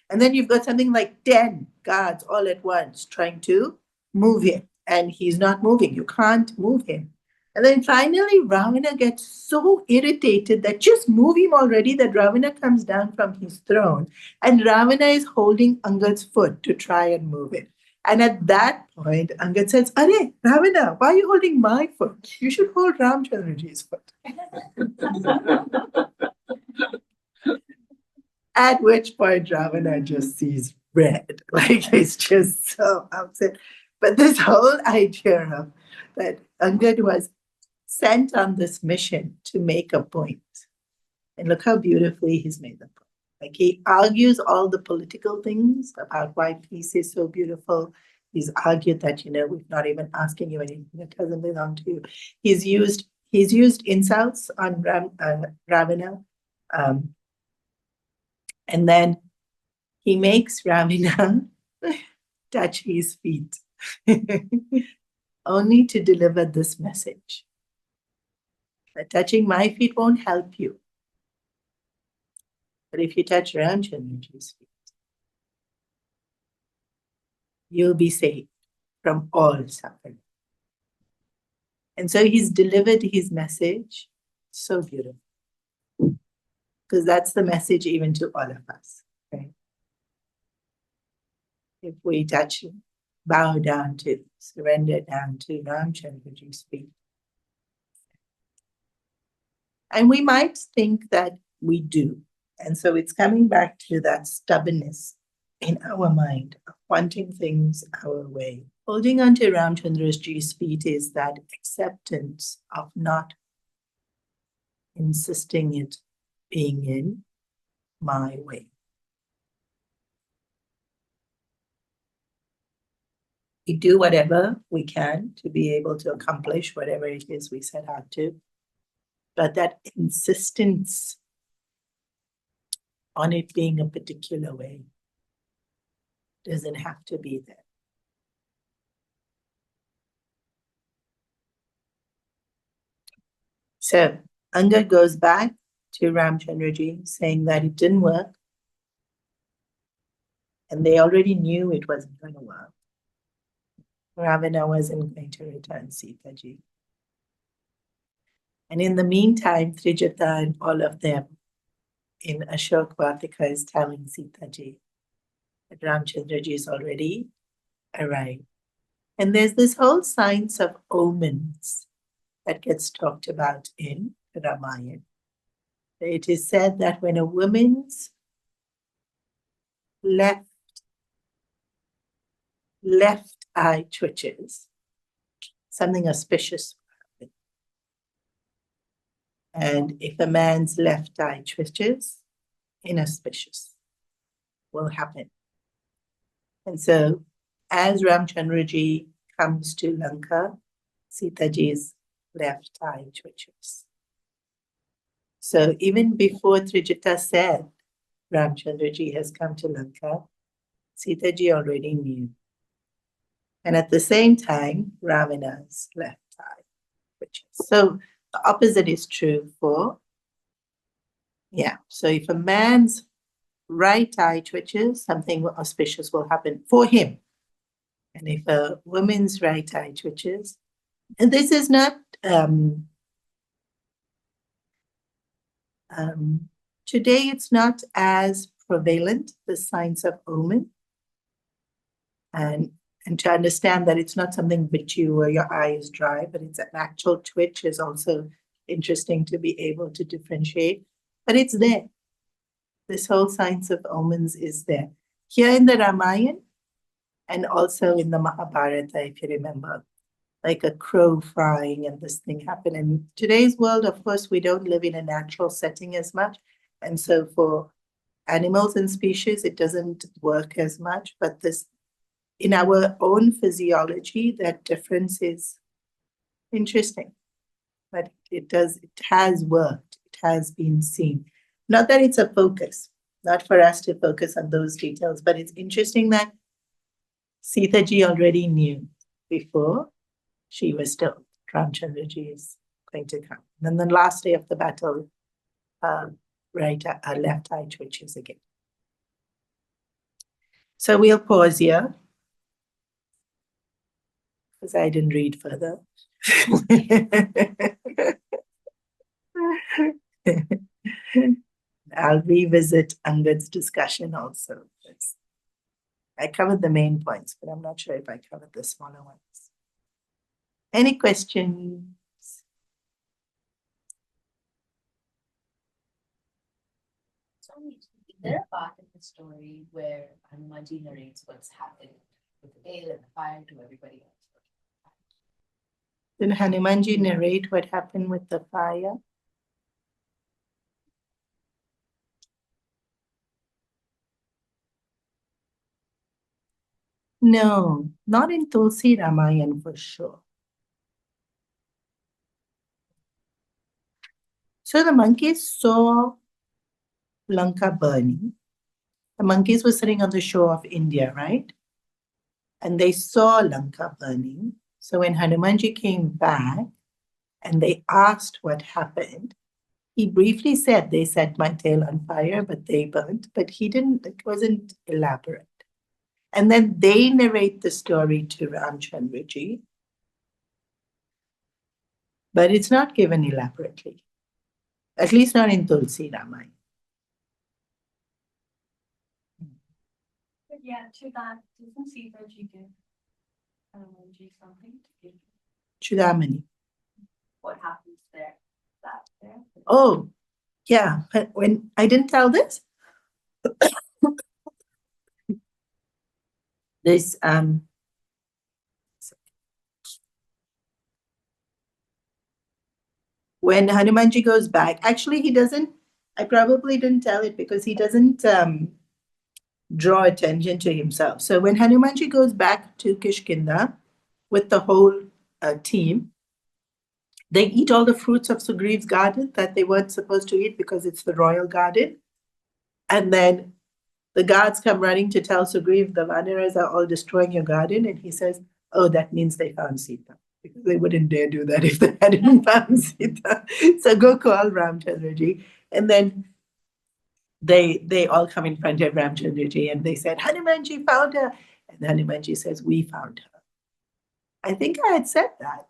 And then you've got something like 10 guards all at once trying to move him, and he's not moving. You can't move him. And then finally, Ravana gets so irritated that just move him already, that Ravana comes down from his throne, and Ravana is holding Angad's foot to try and move it. And at that point, Angad says, Are, Ravana, why are you holding my foot? You should hold Ramchandraji's foot. At which point Ravana just sees red. Like he's just so upset. But this whole idea of that Angad was sent on this mission to make a point. And look how beautifully he's made the point. Like he argues all the political things about why peace is so beautiful. He's argued that, we're not even asking you anything that doesn't belong to you. He's used insults on Ravana. And then he makes Ravana touch his feet, only to deliver this message. That touching my feet won't help you. But if you touch Ramchandraji's feet, you'll be saved from all suffering. And so he's delivered his message so beautiful. Because that's the message even to all of us, right? If we touch, bow down to, surrender down to Ramchandraji's feet. And we might think that we do. And so it's coming back to that stubbornness in our mind of wanting things our way. Holding on to Ramchandraji's feet is that acceptance of not insisting it being in my way. We do whatever we can to be able to accomplish whatever it is we set out to. But that insistence on it being a particular way. Doesn't have to be there. So Angad goes back to Ramchandraji saying that it didn't work. And they already knew it wasn't going to work. Ravana wasn't going to return Sitaji. And in the meantime, Trijata and all of them in Ashok Vatika is telling Sitaji that Ramchandraji is already arrived. And there's this whole science of omens that gets talked about in Ramayana. It is said that when a woman's left eye twitches, something auspicious will happen. And if a man's left eye twitches, inauspicious will happen. And so as Ramchandraji comes to Lanka, Sitaji's left eye twitches. So even before Trijata said Ramchandraji has come to Lanka, Sitaji already knew. And at the same time, Ravana's left eye twitches. So the opposite is true for, so if a man's right eye twitches, something auspicious will happen for him. And if a woman's right eye twitches, and this is not, today it's not as prevalent, the science of omen. And to understand that it's not something bit you or your eye is dry, but it's an actual twitch is also interesting to be able to differentiate. But it's there. This whole science of omens is there. Here in the Ramayana and also in the Mahabharata, if you remember, like a crow flying and this thing happened. In today's world, of course, we don't live in a natural setting as much. And so for animals and species, it doesn't work as much. But this, in our own physiology, that difference is interesting. But it has worked. It has been seen. Not that it's a focus, not for us to focus on those details, but it's interesting that Sitaji already knew before she was told Ramchandraji is going to come. And then the last day of the battle, left eye twitches again. So we'll pause here because I didn't read further. I'll revisit Angad's discussion also. I covered the main points, but I'm not sure if I covered the smaller ones. Any questions? Is there a part in the story where Hanumanji narrates what's happened with the hail and the fire to everybody else? Did Hanumanji narrate what happened with the fire? No, not in Tulsi Ramayana for sure. So the monkeys saw Lanka burning. The monkeys were sitting on the shore of India, right? And they saw Lanka burning. So when Hanumanji came back and they asked what happened, he briefly said they set my tail on fire, but they burnt. But it wasn't elaborate. And then they narrate the story to Ramchandraji, but it's not given elaborately, at least not in Tulsi Ramayana. But yeah, to that, doesn't Sitaji give Hanumanji something to give? Chudamani. What happens there? That there? Oh, yeah. But when I didn't tell this, this when Hanumanji goes back, actually he doesn't. I probably didn't tell it because he doesn't draw attention to himself. So when Hanumanji goes back to Kishkinda with the whole team, they eat all the fruits of Sugriva's garden that they weren't supposed to eat because it's the royal garden. And then the guards come running to tell Sugriv the Vanaras are all destroying your garden. And he says, oh, that means they found Sita. Because they wouldn't dare do that if they hadn't found Sita. So go call Ramchandraji. And then they all come in front of Ramchandraji and they said, Hanumanji found her. And Hanumanji says, we found her. I think I had said that.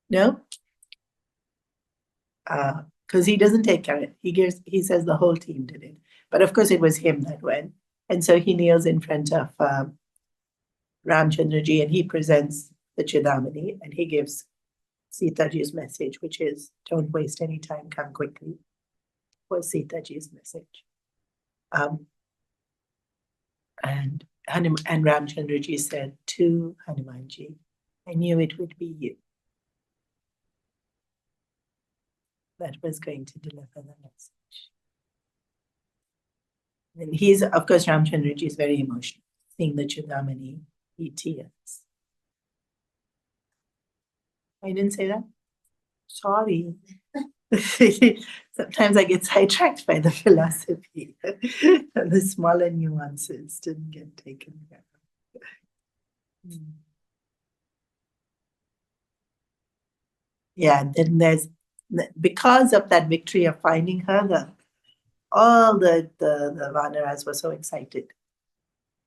No? Because he doesn't take credit. He says the whole team did it. But of course, it was him that went. And so he kneels in front of Ramchandraji and he presents the Chidamani and he gives Sitaji's message, which is, don't waste any time, come quickly, was Sitaji's message. And Ramchandraji said to Hanumanji, I knew it would be you that was going to deliver the message. And he's, of course, Ramchandraji is very emotional. Seeing the Chidamani, he tears. I didn't say that? Sorry. Sometimes I get sidetracked by the philosophy. The smaller nuances didn't get taken care of. Yeah, then there's, because of that victory of finding her, all the Vanaras were so excited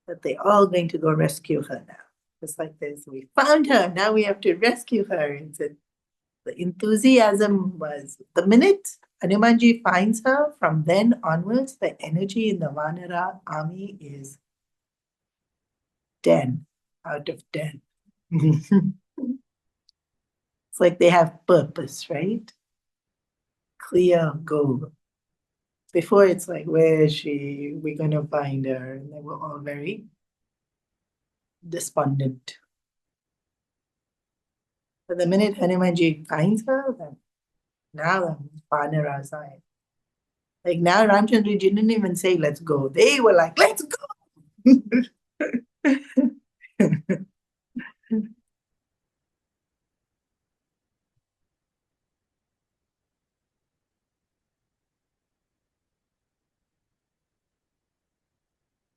that they're all going to go rescue her now. It's like this, we found her, now we have to rescue her. And so the enthusiasm was, the minute Hanumanji finds her, from then onwards, the energy in the Vanara army is 10 out of 10. It's like they have purpose, right? Clear goal. Before it's like, where is she? We're going to find her. And they were all very despondent. But the minute Hanumanji finds her, then now the Vanaras are like, now Ramchandra didn't even say, let's go. They were like, let's go.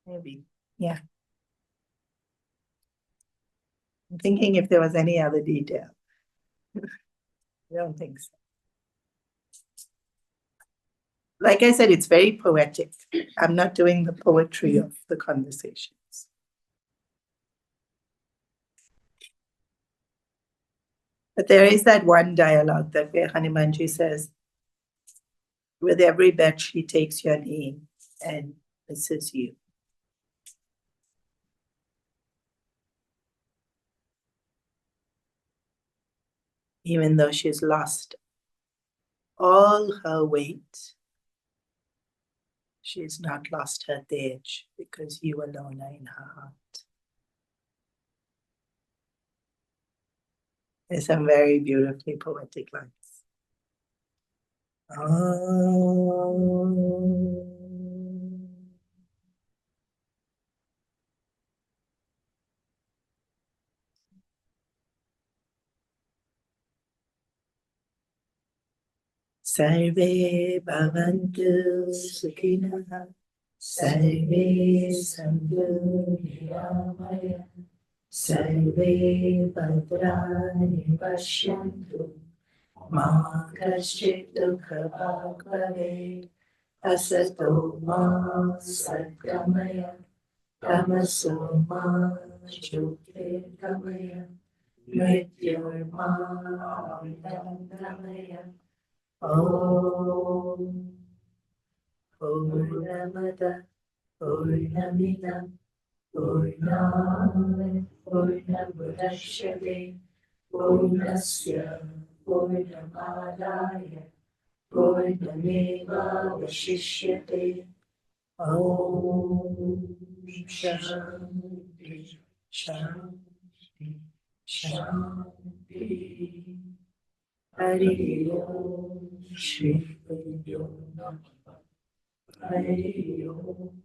Maybe, yeah. I'm thinking if there was any other detail. I don't think so. Like I said, it's very poetic. I'm not doing the poetry of the conversations. But there is that one dialogue that where Hanumanji says, with every breath she takes your name and misses you. Even though she's lost all her weight, she's not lost her tej because you alone are in her heart. There's some very beautifully poetic lines. Sarve bhavantu sukhinah, sarve santhu niramaya, sarve bhadrani pashyantu, ma kaschit dukha bhag bhavet, asato ma satgamaya, tamaso ma jyotirgamaya, mrityurma amritamaya. Om Purnamada Purnamidam Purnam Purnamudachyate Purnasya Purnamadaya Purnameva Vashishyate. Om Shanti Shanti Shanti. Hari Om Shri Guru Namaha. Hari Om.